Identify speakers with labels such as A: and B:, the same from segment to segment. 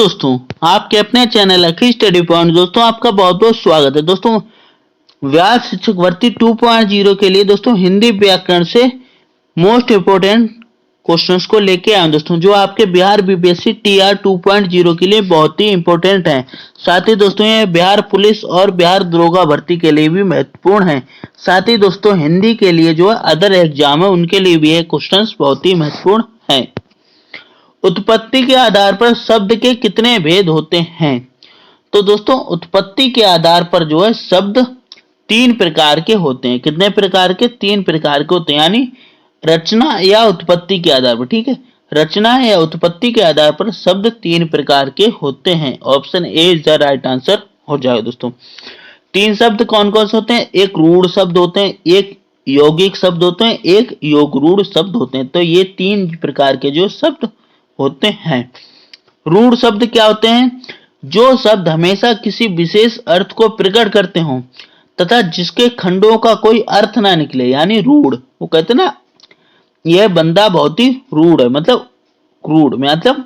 A: दोस्तों, आपके अपने चैनल अखिल स्टडी पॉइंट दोस्तों आपका बहुत बहुत स्वागत है। दोस्तों, व्यास शिक्षक भर्ती 2.0 के लिए दोस्तों हिंदी व्याकरण से मोस्ट इम्पोर्टेंट क्वेश्चंस को लेके आए दोस्तों, जो आपके बिहार बीपीएससी टीआर 2.0 के लिए बहुत ही इंपॉर्टेंट है। साथ ही दोस्तों ये बिहार पुलिस और बिहार दरोगा भर्ती के लिए भी महत्वपूर्ण है। साथ ही दोस्तों हिंदी के लिए जो अदर एग्जाम है उनके लिए भी ये क्वेश्चंस बहुत ही महत्वपूर्ण है। उत्पत्ति के आधार पर शब्द के कितने भेद होते हैं? तो दोस्तों उत्पत्ति के आधार पर जो है शब्द 3 प्रकार के होते हैं। कितने प्रकार के? 3 प्रकार के होते हैं, यानी रचना या उत्पत्ति के आधार पर। ठीक है, रचना या उत्पत्ति के आधार पर शब्द 3 प्रकार के होते हैं। Option A is the right answer हो जाएगा दोस्तों। 3 शब्द कौन कौन से होते हैं? एक रूढ़ शब्द होते हैं, एक यौगिक शब्द होते हैं, एक योगरूढ़ शब्द होते हैं। तो ये 3 प्रकार के जो शब्द होते हैं। रूढ़ शब्द क्या होते हैं? जो शब्द हमेशा किसी विशेष अर्थ को प्रकट करते हों तथा जिसके खंडों का कोई अर्थ ना निकले, यानी रूढ़। वो कहते ना यह बंदा बहुत ही रूढ़ है, मतलब क्रूड मतलब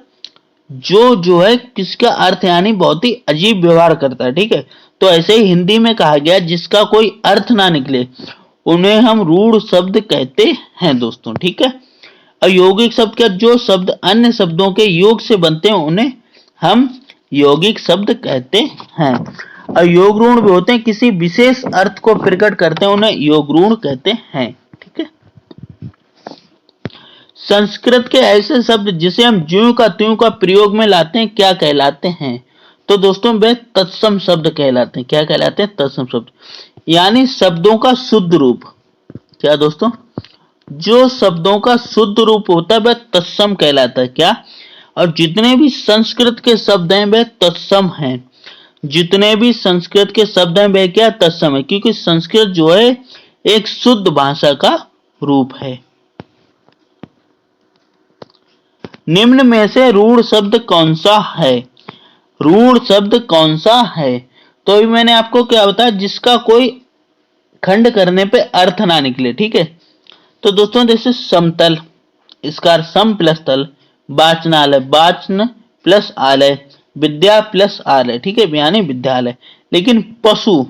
A: जो है किसका अर्थ यानी बहुत ही अजीब व्यवहार करता है। ठीक है, तो ऐसे ही हिंदी में कहा गया जिसका कोई अर्थ ना निकले उन्हें हम रूढ़ शब्द कहते हैं दोस्तों। ठीक है, अयौगिक शब्द क्या? जो शब्द अन्य शब्दों के योग से बनते हैं उन्हें हम यौगिक शब्द कहते हैं। अयोगरूढ़ भी होते हैं, किसी विशेष अर्थ को प्रकट करते हैं उन्हें योगरूढ़ कहते हैं। ठीक है, संस्कृत के ऐसे शब्द जिसे हम ज्यों का त्यों का प्रयोग में लाते हैं क्या कहलाते हैं? तो दोस्तों वे तत्सम शब्द कहलाते हैं। क्या कहलाते हैं? तत्सम शब्द, यानी शब्दों का शुद्ध रूप। क्या दोस्तों? जो शब्दों का शुद्ध रूप होता है वह तत्सम कहलाता है। क्या? और जितने भी संस्कृत के शब्द हैं वह तत्सम हैं। जितने भी संस्कृत के शब्द हैं वह क्या? तत्सम है, क्योंकि संस्कृत जो है एक शुद्ध भाषा का रूप है। निम्न में से रूढ़ शब्द कौन सा है? रूढ़ शब्द कौन सा है? तो अभी मैंने आपको क्या बताया, जिसका कोई खंड करने पे अर्थ ना निकले। ठीक है, तो दोस्तों जैसे समतल, इसका सम प्लस तल, वाचनालय, वाचन प्लस आलय, विद्या प्लस आलय। ठीक है, यानी विद्यालय। लेकिन पशु,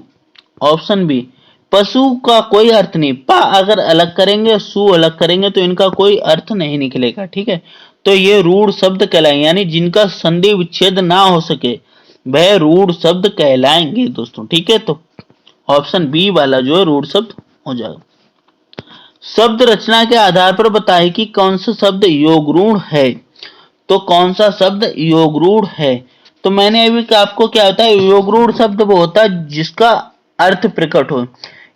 A: ऑप्शन बी, पशु का कोई अर्थ नहीं। पा अगर अलग करेंगे, सु अलग करेंगे तो इनका कोई अर्थ नहीं निकलेगा। ठीक है, तो ये रूढ़ शब्द कहलाएंगे, यानी जिनका संधि विच्छेद ना हो सके वह रूढ़ शब्द कहलाएंगे दोस्तों। ठीक है, तो ऑप्शन बी वाला जो है रूढ़ शब्द हो जाएगा। शब्द रचना के आधार पर बताएं कि कौन सा शब्द योगरूढ़ है। तो कौन सा शब्द योगरूढ़ है? तो मैंने अभी आपको क्या होता है, योगरूढ़ शब्द वो होता है जिसका अर्थ प्रकट हो,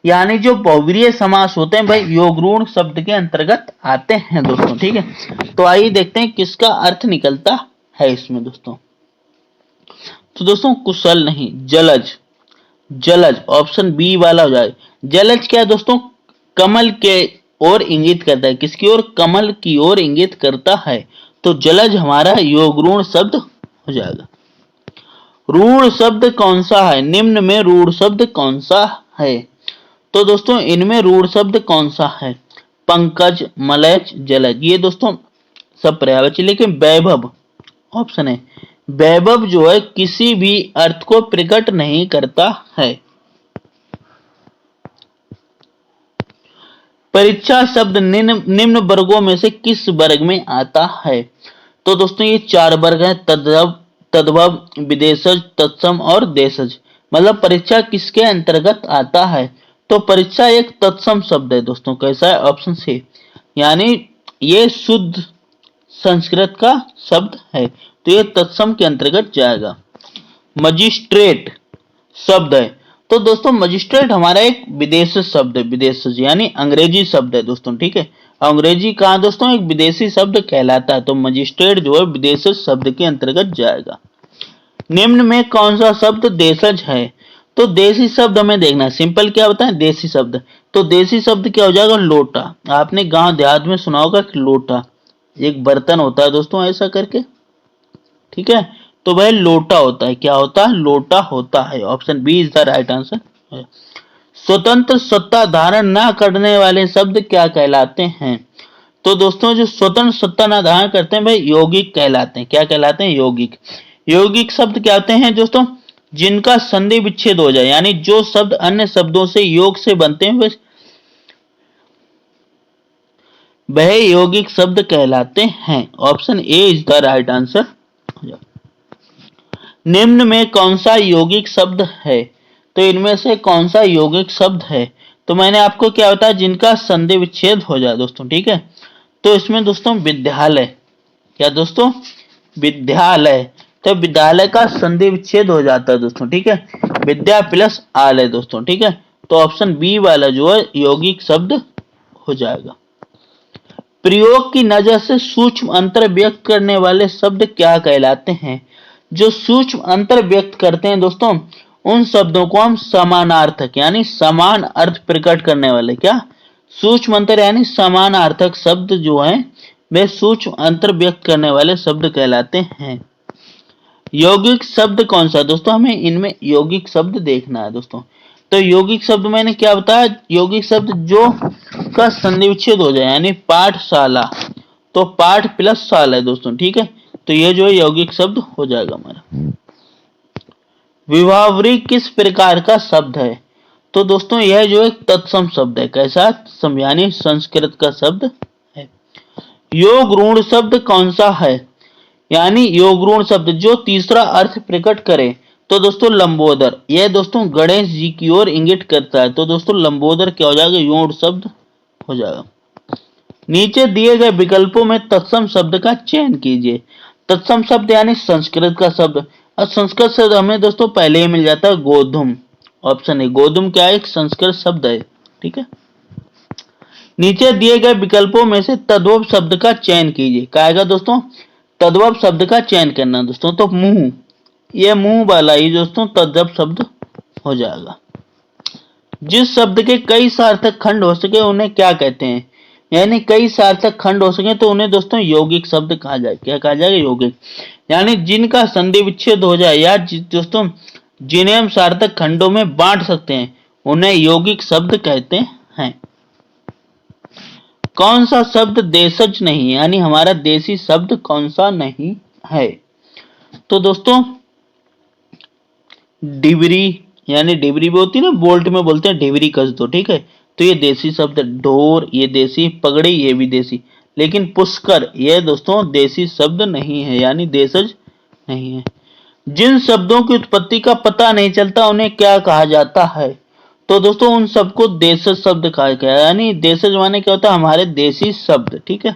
A: यानी जो बहुव्रीहि समास होते हैं भाई योगरूढ़ शब्द के अंतर्गत आते हैं दोस्तों। ठीक है, तो आइए देखते हैं किसका अर्थ निकलता है इसमें दोस्तों। तो दोस्तों कुशल नहीं, जलज। जलज ऑप्शन बी वाला हो जाए। जलज क्या है दोस्तों? कमल के ओर इंगित करता है। किसकी ओर? कमल की ओर इंगित करता है। तो जलज हमारा योगरूढ़ शब्द हो जाएगा। रूढ़ शब्द कौन सा है? निम्न में रूढ़ शब्द कौन सा है? तो दोस्तों इनमें रूढ़ शब्द कौन सा है? पंकज, मलयज, जलज, ये दोस्तों सब पर्यायवाची। लेकिन वैभव ऑप्शन है, वैभव जो है किसी भी अर्थ को प्रकट नहीं करता है। परीक्षा शब्द निम्न वर्गों में से किस वर्ग में आता है? तो दोस्तों ये 4 वर्ग हैं, तद्भव, तद्भव, विदेशज, तत्सम और देशज। मतलब परीक्षा किसके अंतर्गत आता है? तो परीक्षा एक तत्सम शब्द है दोस्तों। कैसा है? ऑप्शन सी, यानी ये शुद्ध संस्कृत का शब्द है, तो ये तत्सम के अंतर्गत जाएगा। मजिस्ट्रेट शब्द है, तो दोस्तों मजिस्ट्रेट हमारा एक विदेशी शब्द है, विदेशी यानी अंग्रेजी शब्द है दोस्तों। ठीक है, अंग्रेजी कहाँ दोस्तों एक विदेशी शब्द कहलाता है, तो मजिस्ट्रेट जो है विदेशी शब्द के अंतर्गत जाएगा। निम्न में कौन सा शब्द देशज है? तो देसी शब्द हमें देखना है। सिंपल क्या होता है? देसी शब्द। तो देसी शब्द क्या हो जाएगा? लोटा। आपने गांव देहात में सुना होगा कि लोटा एक बर्तन होता है दोस्तों ऐसा करके। ठीक है, तो वह लोटा होता है। क्या होता है? लोटा होता है। Option B is the right answer. स्वतंत्र सत्ता धारण न करने वाले शब्द क्या कहलाते हैं? तो दोस्तों जो स्वतंत्र सत्ता न धारण करते हैं भाई यौगिक कहलाते हैं। क्या कहलाते हैं? यौगिक। यौगिक शब्द क्या होते हैं दोस्तों? जिनका संधि विच्छेद हो जाए, यानी जो शब्द अन्य शब्दों से योग से बनते हैं वह यौगिक शब्द कहलाते हैं। Option A is the right answer. निम्न में कौन सा यौगिक शब्द है? तो इनमें से कौन सा यौगिक शब्द है? तो मैंने आपको क्या बताया, जिनका संधि विच्छेद हो जाए दोस्तों, ठीक है। तो इसमें दोस्तों विद्यालय, क्या दोस्तों? विद्यालय। तो विद्यालय का संधि विच्छेद हो जाता है दोस्तों, ठीक है। विद्या प्लस आलय दोस्तों, ठीक है। तो ऑप्शन बी वाला जो है यौगिक शब्द हो जाएगा। प्रयोग की नजर से सूक्ष्म अंतर व्यक्त करने वाले शब्द क्या कहलाते हैं? जो सूक्ष्म अंतर व्यक्त करते हैं दोस्तों, उन शब्दों को हम समानार्थक यानी समान अर्थ प्रकट करने वाले, क्या? सूक्ष्म अंतर यानी समानार्थक शब्द जो हैं वे सूक्ष्म अंतर व्यक्त करने वाले शब्द कहलाते हैं। यौगिक शब्द कौन सा दोस्तों? हमें इनमें यौगिक शब्द देखना है दोस्तों। तो यौगिक शब्द मैंने क्या बताया, यौगिक शब्द जो का संधि विच्छेद हो जाए, यानी पाठशाला, तो पाठ प्लस शाला है दोस्तों, ठीक है। तो ये जो है यौगिक शब्द हो जाएगा हमारा। विभावरी किस प्रकार का शब्द है? तो दोस्तों यह जो एक तत्सम शब्द है, कैसा? यानी संस्कृत का शब्द है। योग ऋण शब्द कौन सा है? यानी योग ऋण शब्द जो तीसरा अर्थ प्रकट करे, तो दोस्तों लंबोदर। यह दोस्तों गणेश जी की ओर इंगित करता है, तो दोस्तों लंबोदर क्या हो जाएगा? योग शब्द हो जाएगा। नीचे दिए गए विकल्पों में तत्सम शब्द का चयन कीजिए। तत्सम शब्द यानी संस्कृत का शब्द, और संस्कृत शब्द हमें दोस्तों पहले ही मिल जाता है गोधूम। ऑप्शन ए गोधूम क्या है? एक संस्कृत शब्द है, ठीक है। नीचे दिए गए विकल्पों में से तद्भव शब्द का चयन कीजिए। क्या आएगा दोस्तों? तद्भव शब्द का चयन करना दोस्तों। तो मुंह, ये मुंह वाला ही दोस्तों तद्भव शब्द हो जाएगा। जिस शब्द के कई सार्थक खंड हो सके उन्हें क्या कहते हैं? यानी कई सार्थक खंड हो सके तो उन्हें दोस्तों यौगिक शब्द कहा जाए। क्या कहा जाएगा? यौगिक। यानी जिनका संधि विच्छेद हो जाए या दोस्तों जिन्हें हम सार्थक खंडों में बांट सकते हैं उन्हें यौगिक शब्द कहते हैं। कौन सा शब्द देशज नहीं, यानी हमारा देसी शब्द कौन सा नहीं है? तो दोस्तों डिबरी, यानी डिबरी भी होती है ना, बोल्ट में बोलते हैं डिबरी कस दो, ठीक है। तो ये देसी शब्द। ढोर ये देसी, पगड़ी ये भी देसी। लेकिन पुष्कर ये दोस्तों देसी शब्द नहीं है, यानी देशज नहीं है। जिन शब्दों की उत्पत्ति का पता नहीं चलता उन्हें क्या कहा जाता है? तो दोस्तों उन सबको देशज शब्द कहा गया है। यानी देशज माने क्या होता है? हमारे देसी शब्द, ठीक है।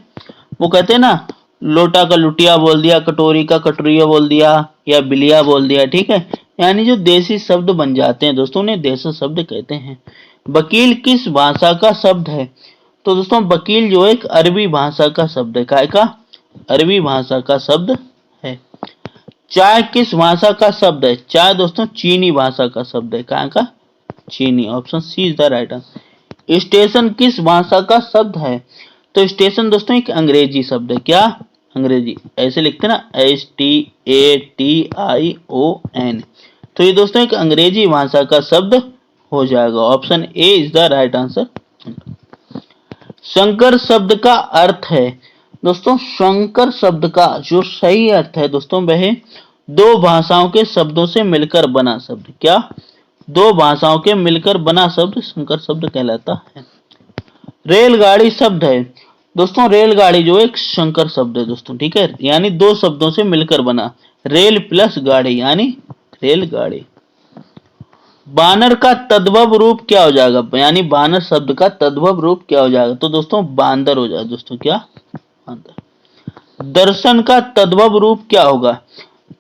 A: वो कहते हैं ना, लोटा का लुटिया बोल दिया, कटोरी का कटोरिया बोल दिया, या बिलिया बोल दिया, ठीक है। यानी जो देसी शब्द बन जाते हैं दोस्तों उन्हें देशज शब्द कहते हैं। वकील किस भाषा का शब्द है? तो दोस्तों वकील जो एक अरबी भाषा का शब्द है। काय का? अरबी भाषा का शब्द है। चाय किस भाषा का शब्द है? चाय दोस्तों चीनी भाषा का शब्द है। काय का? चीनी। Option C is the right answer. Station किस भाषा का शब्द है? तो स्टेशन दोस्तों एक अंग्रेजी शब्द है। क्या? अंग्रेजी। ऐसे लिखते हैं ना, STATION। तो ये दोस्तों एक अंग्रेजी भाषा का शब्द हो जाएगा। Option A is the right answer. Shankar शब्द का अर्थ है दोस्तों, शंकर शब्द का जो सही अर्थ है दोस्तों वह दो भाषाओं के शब्दों से मिलकर बना शब्द। क्या? दो भाषाओं के मिलकर बना शब्द शंकर शब्द कहलाता है। रेलगाड़ी शब्द है दोस्तों, रेलगाड़ी जो एक शंकर शब्द है दोस्तों, ठीक है। यानी दो शब्दों से मिलकर बना, रेल प्लस गाड़ी यानी रेलगाड़ी। बानर का तद्भव रूप क्या हो जाएगा? यानी बानर शब्द का तद्भव रूप क्या हो जाएगा? तो दोस्तों बांदर हो जाएगा दोस्तों। क्या? बांदर। दर्शन का तद्भव रूप क्या होगा?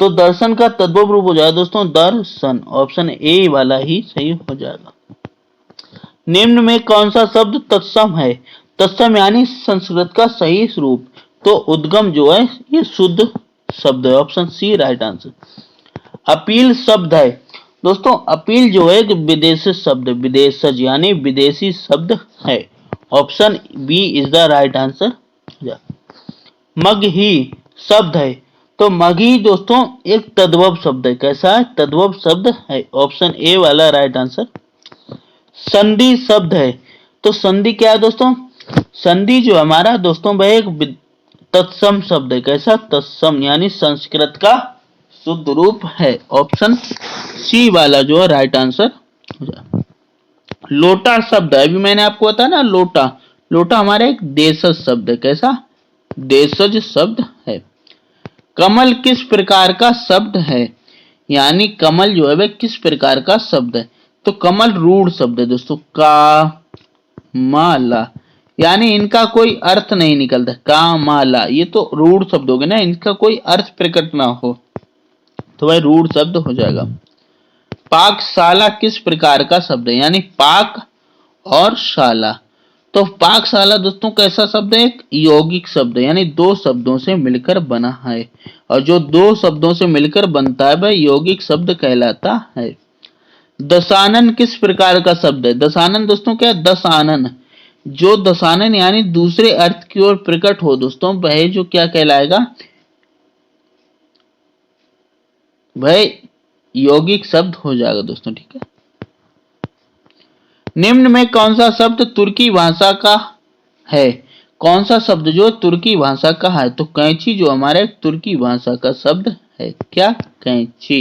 A: तो दर्शन का तद्भव रूप हो जाएगा दोस्तों दर्शन। ऑप्शन ए वाला ही सही हो जाएगा। निम्न में कौन सा शब्द तत्सम है? तत्सम यानी संस्कृत का सही रूप। तो उद्गम जो है ये शुद्ध शब्द है। Option C right answer. Appeal शब्द है दोस्तों, अपील जो है विदेशी शब्द, विदेशज यानी विदेशी शब्द है। Option B is the right answer. Magahi शब्द है, तो मगही दोस्तों एक तद्भव शब्द है। कैसा है? तद्भव शब्द है। ऑप्शन ए वाला राइट आंसर। संधि शब्द है, तो संधि क्या है दोस्तों? संधि जो हमारा दोस्तों वह एक तत्सम शब्द है। कैसा? तत्सम यानी संस्कृत का शुद्ध रूप है। ऑप्शन सी वाला जो है राइट आंसर हो जाएगा। लोटा शब्द है, अभी मैंने आपको बताया ना लोटा, लोटा हमारा एक देशज शब्द है। कैसा? देशज शब्द है। कमल किस प्रकार का शब्द है? यानी कमल जो है वह किस प्रकार का शब्द है? तो कमल रूढ़ शब्द है दोस्तों। का माला, यानी इनका कोई अर्थ नहीं निकलता। का माला ये तो रूढ़ शब्द हो गए ना, इनका कोई अर्थ प्रकट ना हो तो वह रूढ़ शब्द हो जाएगा। पाकशाला किस प्रकार का शब्द है? यानी पाक और शाला, तो पाकशाला दोस्तों कैसा शब्द है? एक यौगिक शब्द है, यानी दो शब्दों से मिलकर बना है, और जो दो शब्दों से मिलकर बनता है वह यौगिक शब्द कहलाता है। दशानन किस प्रकार का शब्द है? दशानन दोस्तों क्या है? दशानन, जो दशानन यानी दूसरे अर्थ की ओर प्रकट हो दोस्तों, वह जो क्या कहलाएगा? वह यौगिक शब्द हो जाएगा दोस्तों। ठीक है, निम्न में कौन सा शब्द तुर्की भाषा का है? कौन सा शब्द जो तुर्की भाषा का है? तो कैंची जो हमारे तुर्की भाषा का शब्द है। क्या? कैंची।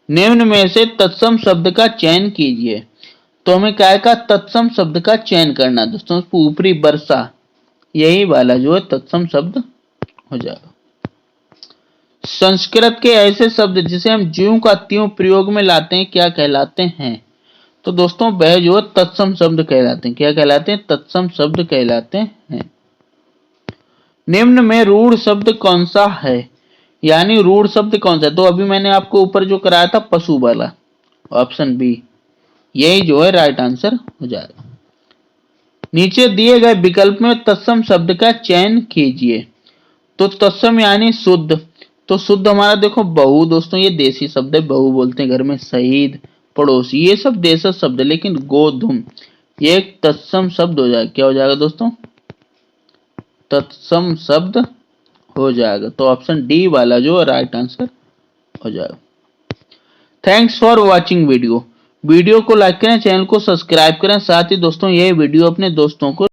A: निम्न में से तत्सम शब्द का चयन कीजिए। तो हमें क्या का तत्सम शब्द का चयन करना दोस्तों। ऊपरी वर्षा, यही वाला जो है तत्सम शब्द हो जाएगा। संस्कृत के ऐसे शब्द जिसे हम ज्यों का त्यों प्रयोग में लाते हैं क्या कहलाते हैं? तो दोस्तों वह जो है तत्सम शब्द कहलाते हैं। क्या कहलाते हैं? तत्सम शब्द कहलाते हैं। निम्न में रूढ़ शब्द कौन सा है? यानी रूढ़ शब्द कौन सा है? तो अभी मैंने आपको ऊपर जो कराया था पशु वाला, ऑप्शन बी, यही जो है राइट आंसर हो जाएगा। नीचे दिए गए विकल्प में तत्सम शब्द का चयन कीजिए। तो तत्सम यानी शुद्ध, तो शुद्ध हमारा देखो बहु दोस्तों, ये देसी शब्द है, बहु बोलते हैं घर में। शहीद, पड़ोसी, ये सब देशज शब्द है। लेकिन गोधूम ये एक तत्सम शब्द हो जाएगा। क्या हो जाएगा दोस्तों? तत्सम शब्द हो जाएगा। तो ऑप्शन डी वाला जो राइट आंसर हो जाएगा। Thanks for watching video. Video को लाइक करें, चैनल को सब्सक्राइब करें, साथ ही दोस्तों ये वीडियो अपने दोस्तों को